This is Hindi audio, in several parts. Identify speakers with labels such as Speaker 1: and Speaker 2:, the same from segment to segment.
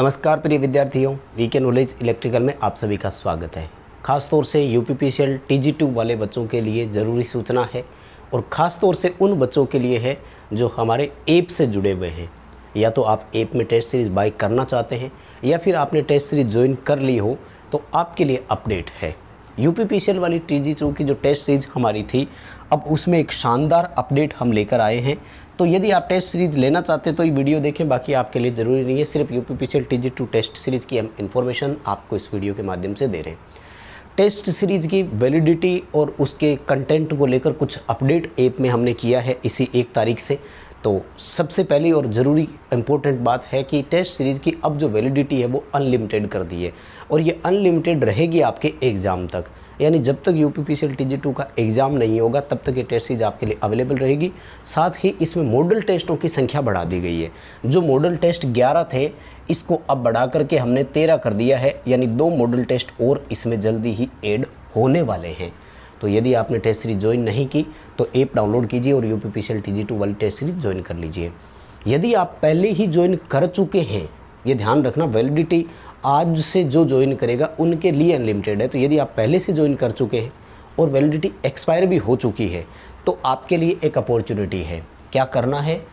Speaker 1: नमस्कार प्रिय विद्यार्थियों, वीके नॉलेज इलेक्ट्रिकल में आप सभी का स्वागत है। खास तौर से यूपीपीसीएल TG2 वाले बच्चों के लिए ज़रूरी सूचना है और ख़ास तौर से उन बच्चों के लिए है जो हमारे ऐप से जुड़े हुए हैं। या तो आप ऐप में टेस्ट सीरीज़ बाय करना चाहते हैं या फिर आपने टेस्ट सीरीज़ ज्वाइन कर ली हो तो आपके लिए अपडेट है। यूपीपीसीएल वाली TG2 की जो टेस्ट सीरीज़ हमारी थी, अब उसमें एक शानदार अपडेट हम लेकर आए हैं। तो यदि आप टेस्ट सीरीज़ लेना चाहते हैं तो ये वीडियो देखें, बाकी आपके लिए ज़रूरी नहीं है। सिर्फ यूपीपीसीएल TG2 टेस्ट सीरीज़ की हम इन्फॉर्मेशन आपको इस वीडियो के माध्यम से दे रहे हैं। टेस्ट सीरीज़ की वैलिडिटी और उसके कंटेंट को लेकर कुछ अपडेट ऐप में हमने किया है इसी 1 तारीख से। तो सबसे पहली और ज़रूरी इम्पोर्टेंट बात है कि टेस्ट सीरीज़ की अब जो वैलिडिटी है वो अनलिमिटेड कर दी है और ये अनलिमिटेड रहेगी आपके एग्ज़ाम तक। यानी जब तक यूपीपीसीएल TG2 का एग्ज़ाम नहीं होगा तब तक ये टेस्ट सीरीज आपके लिए अवेलेबल रहेगी। साथ ही इसमें मॉडल टेस्टों की संख्या बढ़ा दी गई है। जो मॉडल टेस्ट 11 थे, इसको अब बढ़ा करके हमने 13 कर दिया है, यानी 2 मॉडल टेस्ट और इसमें जल्दी ही ऐड होने वाले हैं। तो यदि आपने टेस्ट सीरीज ज्वाइन नहीं की तो ऐप डाउनलोड कीजिए और यूपीपीसीएल TG2 वाली टेस्ट सीरीज ज्वाइन कर लीजिए। यदि आप पहले ही ज्वाइन कर चुके हैं, ये ध्यान रखना, वैलिडिटी आज से जो ज्वाइन करेगा उनके लिए अनलिमिटेड है। तो यदि आप पहले से ज्वाइन कर चुके हैं और वैलिडिटी एक्सपायर भी हो चुकी है तो आपके लिए एक अपॉर्चुनिटी है। क्या करना है,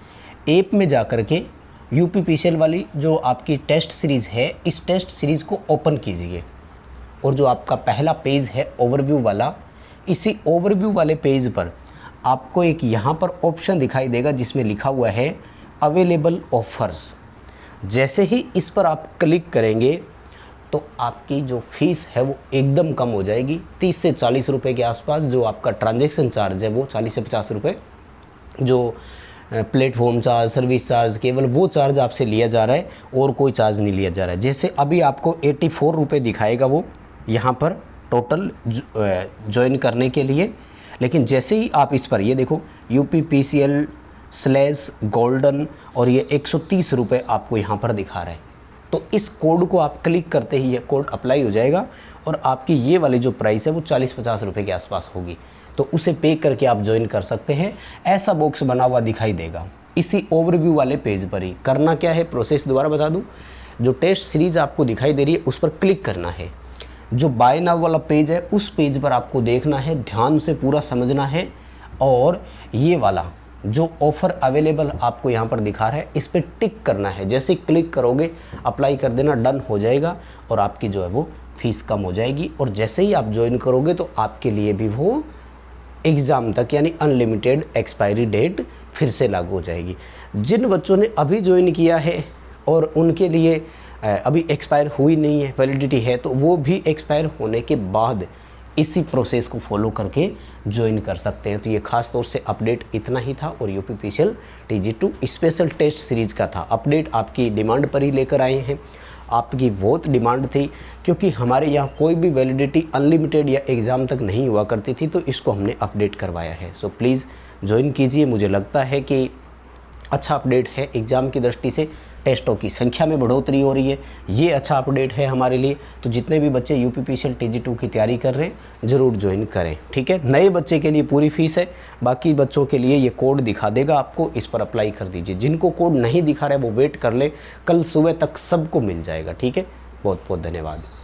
Speaker 1: ऐप में जा कर के यूपीपीसीएल वाली जो आपकी टेस्ट सीरीज़ है, इस टेस्ट सीरीज़ को ओपन कीजिए और जो आपका पहला पेज है ओवरव्यू वाला, इसी ओवरव्यू वाले पेज पर आपको एक यहाँ पर ऑप्शन दिखाई देगा जिसमें लिखा हुआ है अवेलेबल ऑफर्स। जैसे ही इस पर आप क्लिक करेंगे तो आपकी जो फ़ीस है वो एकदम कम हो जाएगी। 30 से 40 रुपये के आसपास जो आपका ट्रांजैक्शन चार्ज है वो 40 से 50 रुपये, जो प्लेटफॉर्म चार्ज, सर्विस चार्ज, केवल वो चार्ज आपसे लिया जा रहा है और कोई चार्ज नहीं लिया जा रहा है। जैसे अभी आपको 84 रुपये दिखाएगा वो यहाँ पर टोटल ज्वाइन करने के लिए। लेकिन जैसे ही आप इस पर, ये देखो UPPCL/गोल्डन और ये 130 रुपये आपको यहाँ पर दिखा रहा है। तो इस कोड को आप क्लिक करते ही ये कोड अप्लाई हो जाएगा और आपकी ये वाली जो प्राइस है वो 40-50 रुपये के आसपास होगी। तो उसे पे करके आप ज्वाइन कर सकते हैं। ऐसा बॉक्स बना हुआ दिखाई देगा इसी ओवरव्यू वाले पेज पर ही। करना क्या है, प्रोसेस दोबारा बता दूँ। जो टेस्ट सीरीज़ आपको दिखाई दे रही है उस पर क्लिक करना है। जो बाय नाउ वाला पेज है उस पेज पर आपको देखना है, ध्यान से पूरा समझना है और ये वाला जो ऑफ़र अवेलेबल आपको यहाँ पर दिखा रहा है इस पर टिक करना है। जैसे क्लिक करोगे अप्लाई कर देना, डन हो जाएगा और आपकी जो है वो फ़ीस कम हो जाएगी। और जैसे ही आप ज्वाइन करोगे तो आपके लिए भी वो एग्ज़ाम तक यानी अनलिमिटेड एक्सपायरी डेट फिर से लागू हो जाएगी। जिन बच्चों ने अभी ज्वाइन किया है और उनके लिए अभी एक्सपायर हुई नहीं है, वैलिडिटी है, तो वो भी एक्सपायर होने के बाद इसी प्रोसेस को फॉलो करके ज्वाइन कर सकते हैं। तो ये खास तौर से अपडेट इतना ही था और UPPCL TG2 special test series का था। अपडेट आपकी डिमांड पर ही लेकर आए हैं। आपकी बहुत डिमांड थी क्योंकि हमारे यहाँ कोई भी वैलिडिटी अनलिमिटेड या एग्ज़ाम तक नहीं हुआ करती थी, तो इसको हमने अपडेट करवाया है। सो प्लीज़ ज्वाइन कीजिए। मुझे लगता है कि अच्छा अपडेट है। एग्ज़ाम की दृष्टि से टेस्टों की संख्या में बढ़ोतरी हो रही है, ये अच्छा अपडेट है हमारे लिए। तो जितने भी बच्चे यूपीपीसीएल TG2 की तैयारी कर रहे हैं ज़रूर ज्वाइन करें, ठीक है। नए बच्चे के लिए पूरी फ़ीस है, बाकी बच्चों के लिए ये कोड दिखा देगा आपको, इस पर अप्लाई कर दीजिए। जिनको कोड नहीं दिखा रहा है वो वेट कर ले, कल सुबह तक सबको मिल जाएगा, ठीक है। बहुत बहुत धन्यवाद।